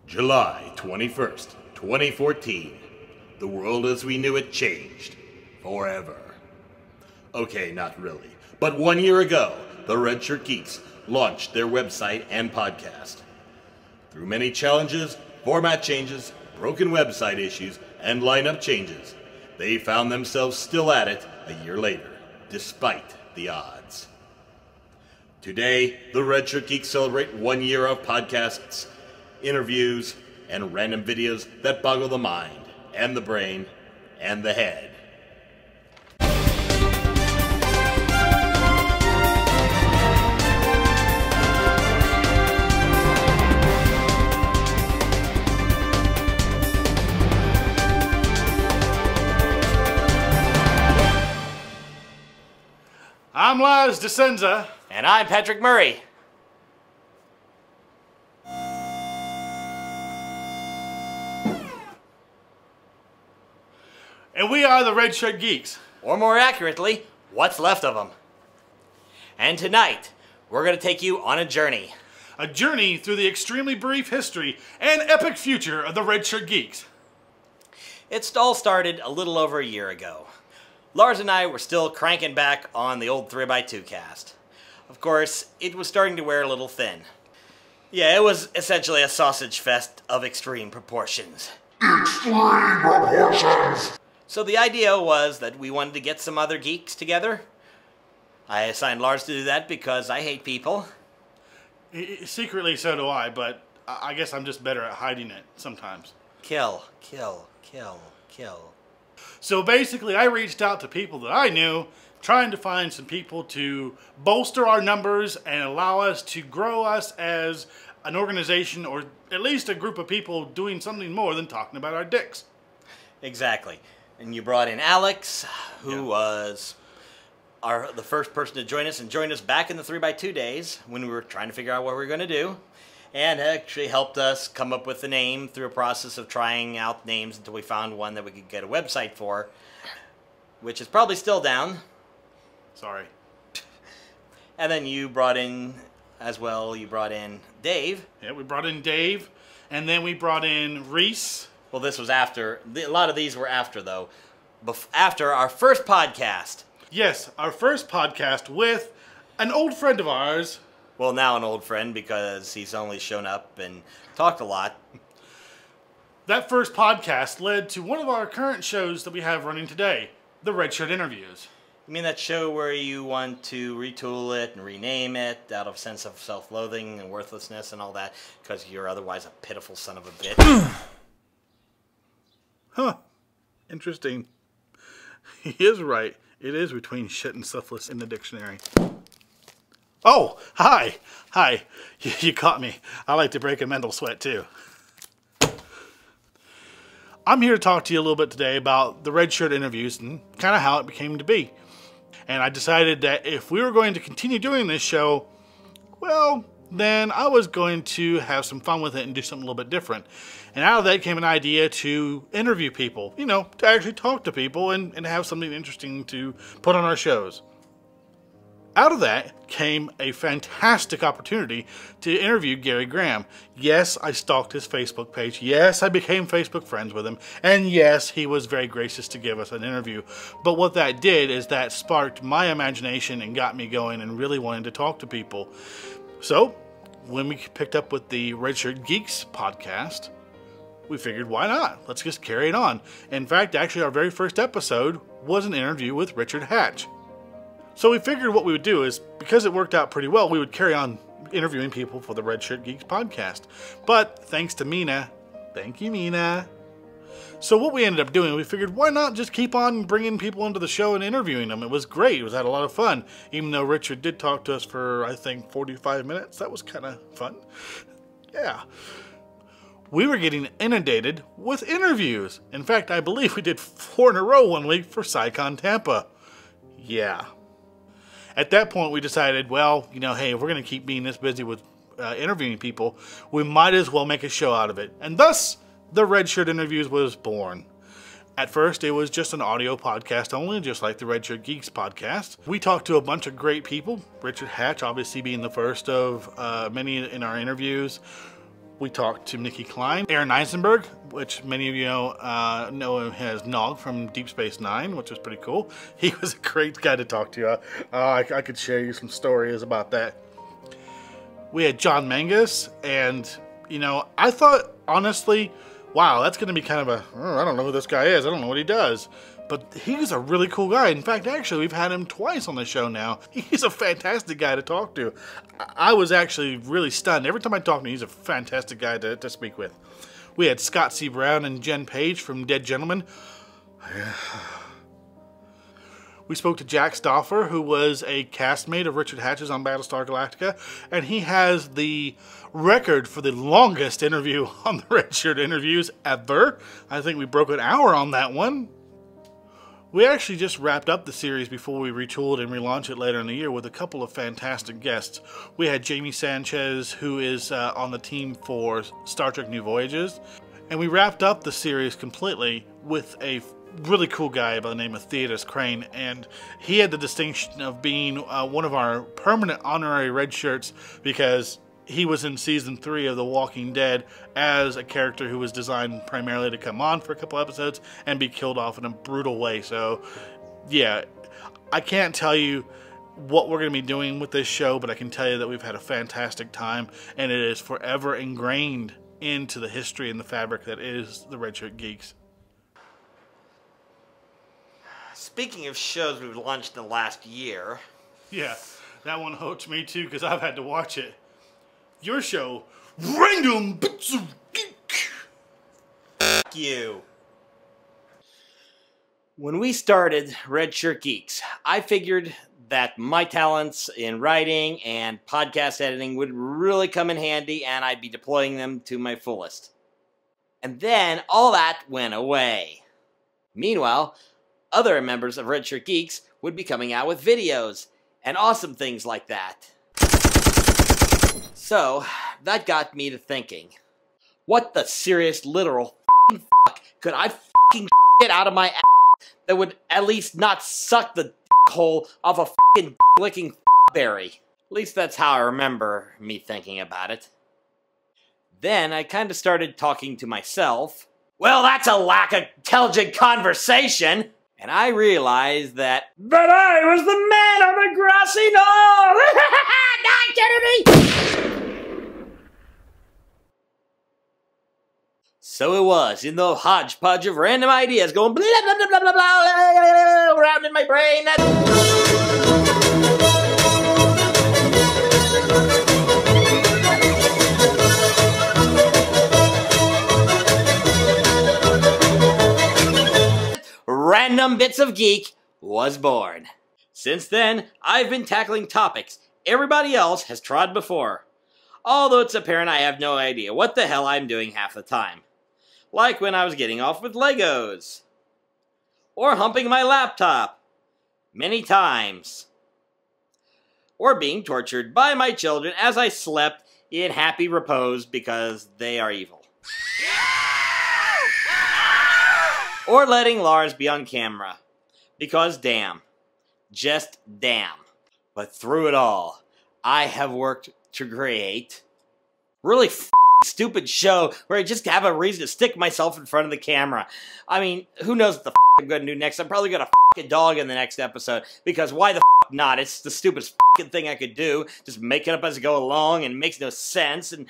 July 21st, 2014. The world as we knew it changed. Forever. Okay, not really. But 1 year ago, the Red Shirt Geeks launched their website and podcast. Through many challenges, format changes, broken website issues, and lineup changes, they found themselves still at it a year later, despite the odds. Today, the Red Shirt Geeks celebrate 1 year of podcasts, interviews, and random videos that boggle the mind, and the brain, and the head. I'm Laz DeSenza. And I'm Patrick Murray. And we are the Red Shirt Geeks. Or more accurately, what's left of them. And tonight, we're going to take you on a journey. A journey through the extremely brief history and epic future of the Red Shirt Geeks. It all started a little over a year ago. Lars and I were still cranking back on the old 3x2 cast. Of course, it was starting to wear a little thin. Yeah, it was essentially a sausage fest of extreme proportions. Extreme proportions! So the idea was that we wanted to get some other geeks together. I assigned Lars to do that because I hate people. Secretly, so do I, but I guess I'm just better at hiding it sometimes. Kill, kill, kill, kill. So basically, I reached out to people that I knew, trying to find some people to bolster our numbers and allow us to grow us as an organization, or at least a group of people doing something more than talking about our dicks. Exactly. And you brought in Alex, who was the first person to join us, and joined us back in the 3x2 days when we were trying to figure out what we were going to do. And actually helped us come up with the name through a process of trying out names until we found one that we could get a website for, which is probably still down. Sorry. And then you brought in, as well, you brought in Dave. Yeah, we brought in Dave, and then we brought in Reese. Well, this was after, a lot of these were after, though. After our first podcast. Yes, our first podcast with an old friend of ours. Well, now an old friend because he's only shown up and talked a lot. That first podcast led to one of our current shows that we have running today, the Red Shirt Interviews. You mean that show where you want to retool it and rename it out of a sense of self-loathing and worthlessness and all that because you're otherwise a pitiful son of a bitch? Huh. Interesting. He is right. It is between shit and selfless in the dictionary. Oh, hi. Hi. You caught me. I like to break a mental sweat, too. I'm here to talk to you a little bit today about the Red Shirt Interviews and kind of how it became to be. And I decided that if we were going to continue doing this show, well, then I was going to have some fun with it and do something a little bit different. And out of that came an idea to interview people, you know, to actually talk to people and have something interesting to put on our shows. Out of that came a fantastic opportunity to interview Gary Graham. Yes, I stalked his Facebook page. Yes, I became Facebook friends with him. And yes, he was very gracious to give us an interview. But what that did is that sparked my imagination and got me going and really wanting to talk to people. So, when we picked up with the Red Shirt Geeks podcast, we figured, why not? Let's just carry it on. In fact, actually, our very first episode was an interview with Richard Hatch. So we figured what we would do is, because it worked out pretty well, we would carry on interviewing people for the Red Shirt Geeks podcast. But thanks to Mina, thank you, Mina. So what we ended up doing, we figured, why not just keep on bringing people into the show and interviewing them? It was great. It had a lot of fun. Even though Richard did talk to us for, I think, 45 minutes. That was kind of fun. Yeah. We were getting inundated with interviews. In fact, I believe we did 4 in a row one week for SciCon Tampa. Yeah. At that point, we decided, well, you know, hey, if we're going to keep being this busy with interviewing people, we might as well make a show out of it. And thus, the Red Shirt Interviews was born. At first, it was just an audio podcast only, just like the Red Shirt Geeks podcast. We talked to a bunch of great people, Richard Hatch obviously being the first of many in our interviews. We talked to Nikki Klein, Aaron Eisenberg, which many of you know him as Nog from Deep Space Nine, which was pretty cool. He was a great guy to talk to. I could share you some stories about that. We had John Mangus, and, you know, I thought, honestly, wow, that's going to be kind of I don't know who this guy is. I don't know what he does. But he's a really cool guy. In fact, actually, we've had him twice on the show now. He's a fantastic guy to talk to. I was actually really stunned. Every time I talk to him, he's a fantastic guy to speak with. We had Scott C. Brown and Jen Page from Dead Gentlemen. We spoke to Jack Stauffer, who was a castmate of Richard Hatch's on Battlestar Galactica, and he has the record for the longest interview on the Red Shirt interviews ever. I think we broke an hour on that one. We actually just wrapped up the series before we retooled and relaunched it later in the year with a couple of fantastic guests. We had Jamie Sanchez, who is on the team for Star Trek New Voyages, and we wrapped up the series completely with a really cool guy by the name of Theodus Crane, and he had the distinction of being one of our permanent honorary red shirts because he was in season 3 of The Walking Dead as a character who was designed primarily to come on for a couple episodes and be killed off in a brutal way. So yeah, I can't tell you what we're going to be doing with this show, but I can tell you that we've had a fantastic time, and it is forever ingrained into the history and the fabric that is the Red Shirt Geeks. Speaking of shows we've launched in the last year. Yeah, that one hooked me too because I've had to watch it. Your show, Random Bits of Geek. Fuck you. When we started Red Shirt Geeks, I figured that my talents in writing and podcast editing would really come in handy and I'd be deploying them to my fullest. And then all that went away. Meanwhile, other members of Red Shirt Geeks would be coming out with videos and awesome things like that. So, that got me to thinking, what the serious literal fuck could I get out of my ass that would at least not suck the hole off a licking berry? At least that's how I remember me thinking about it. Then I kind of started talking to myself. Well, that's a lack of intelligent conversation! And I realized that I was the man on the grassy knoll! Die, Kennedy! So it was, in the hodgepodge of random ideas going blah blah blah blah blah blah around in my brain that... Random Bits of Geek was born. Since then, I've been tackling topics everybody else has trod before, although it's apparent I have no idea what the hell I'm doing half the time. Like when I was getting off with Legos, or humping my laptop many times, or being tortured by my children as I slept in happy repose because they are evil. Or letting Lars be on camera. Because damn. Just damn. But through it all, I have worked to create really stupid show where I just have a reason to stick myself in front of the camera. I mean, who knows what the I'm going to do next? I'm probably going to a dog in the next episode. Because why the not? It's the stupidest thing I could do. Just make it up as I go along and it makes no sense. And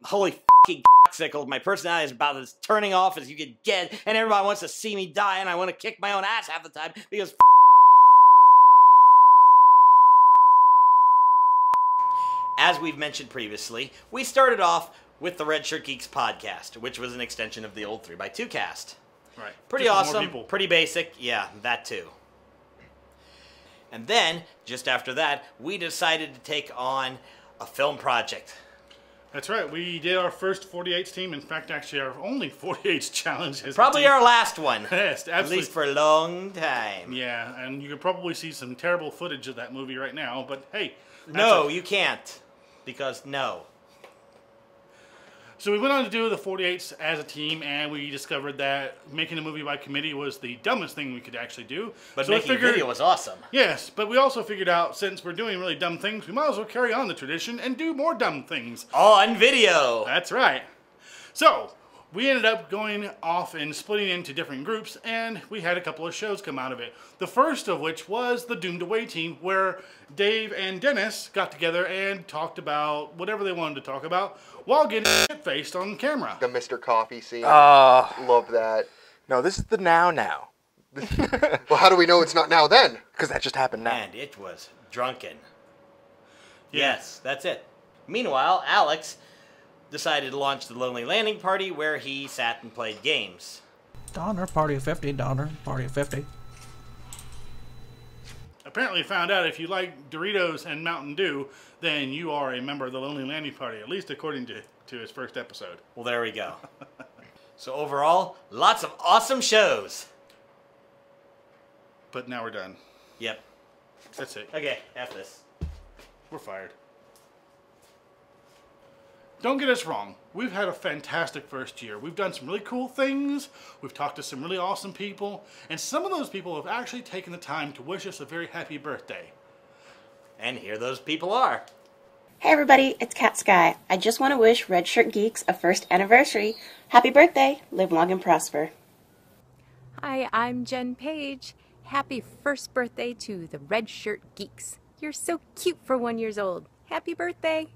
holy sickle, my personality is about as turning off as you could get, and everybody wants to see me die, and I want to kick my own ass half the time because as we've mentioned previously, we started off with the Red Shirt Geeks podcast, which was an extension of the old 3x2 cast. Right. Pretty awesome, pretty basic, yeah, that too. And then, just after that, we decided to take on a film project. That's right. We did our first 48s team. In fact, actually, our only 48s challenge. Probably our last one. Yes, absolutely. At least for a long time. Yeah, and you could probably see some terrible footage of that movie right now, but hey. No, you can't. Because no. So we went on to do the 48s as a team, and we discovered that making a movie by committee was the dumbest thing we could actually do. But so making a video was awesome. Yes, but we also figured out, since we're doing really dumb things, we might as well carry on the tradition and do more dumb things. On video! That's right. So, we ended up going off and splitting into different groups, and we had a couple of shows come out of it. The first of which was the Doomed Away team, where Dave and Dennis got together and talked about whatever they wanted to talk about while getting shit-faced on camera. The Mr. Coffee scene. Love that. No, this is the now. Well, how do we know it's not now then? Because that just happened now. And it was drunken. Yes, that's it. Meanwhile, Alex decided to launch the Lonely Landing Party, where he sat and played games. Donner, party of 50, Donner, party of 50. Apparently found out if you like Doritos and Mountain Dew, then you are a member of the Lonely Landing Party, at least according to his first episode. Well, there we go. So overall, lots of awesome shows. But now we're done. Yep. That's it. Okay, F this. We're fired. Don't get us wrong. We've had a fantastic first year. We've done some really cool things. We've talked to some really awesome people. And some of those people have actually taken the time to wish us a very happy birthday. And here those people are. Hey everybody, it's Cat Sky. I just want to wish Red Shirt Geeks a first anniversary. Happy birthday. Live long and prosper. Hi, I'm Jen Page. Happy first birthday to the Red Shirt Geeks. You're so cute for 1 year old. Happy birthday.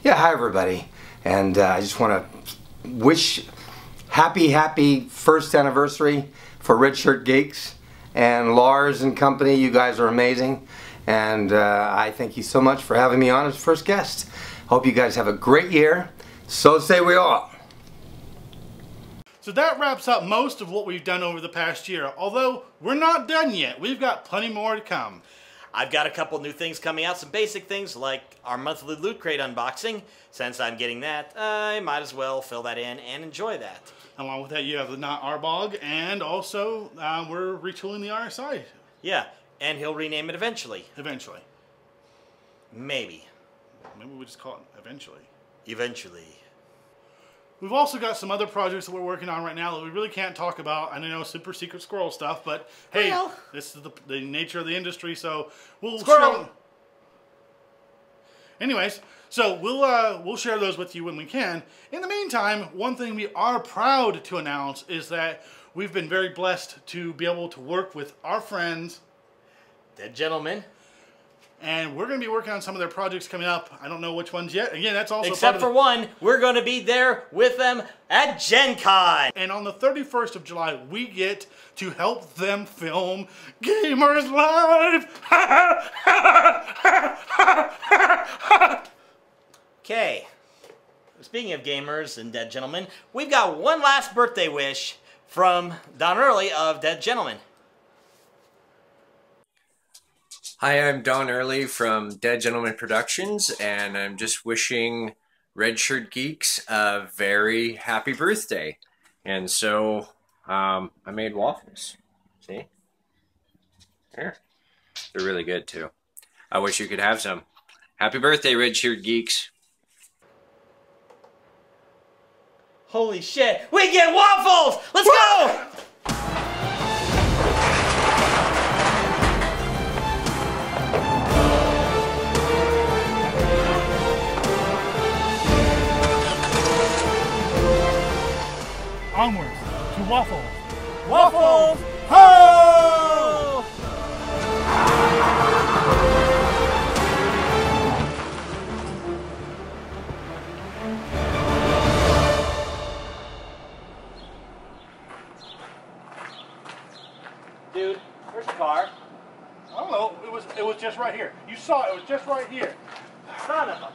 Yeah, hi everybody. And I just want to wish happy first anniversary for Red Shirt Geeks. And Lars and company, you guys are amazing. And I thank you so much for having me on as first guest. Hope you guys have a great year. So say we all. So that wraps up most of what we've done over the past year. Although, we're not done yet. We've got plenty more to come. I've got a couple new things coming out, some basic things like our monthly Loot Crate unboxing. Since I'm getting that, I might as well fill that in and enjoy that. Along with that, you have the Not Arbog, and also we're retooling the RSI. Yeah, and he'll rename it eventually. Eventually. Maybe. Maybe we just call it eventually. Eventually. We've also got some other projects that we're working on right now that we really can't talk about. I know super secret squirrel stuff, but hey, this is the nature of the industry, so we'll squirrel. Anyways, so we'll share those with you when we can. In the meantime, one thing we are proud to announce is that we've been very blessed to be able to work with our friends, Dead Gentlemen. And we're going to be working on some of their projects coming up. I don't know which ones yet. Again, that's also except for one, we're going to be there with them at Gen Con. And on the 31st of July, we get to help them film Gamers Live. Okay. Speaking of gamers and Dead Gentlemen, we've got one last birthday wish from Don Early of Dead Gentlemen. Hi, I'm Don Early from Dead Gentleman Productions, and I'm just wishing Red Shirt Geeks a very happy birthday. And so, I made waffles. See? There. They're really good, too. I wish you could have some. Happy birthday, Red Shirt Geeks. Holy shit, we get waffles! Let's go! Onwards to waffles. Waffles! Ho! Dude, where's the car? I don't know. It was just right here. You saw it. It was just right here. Son of a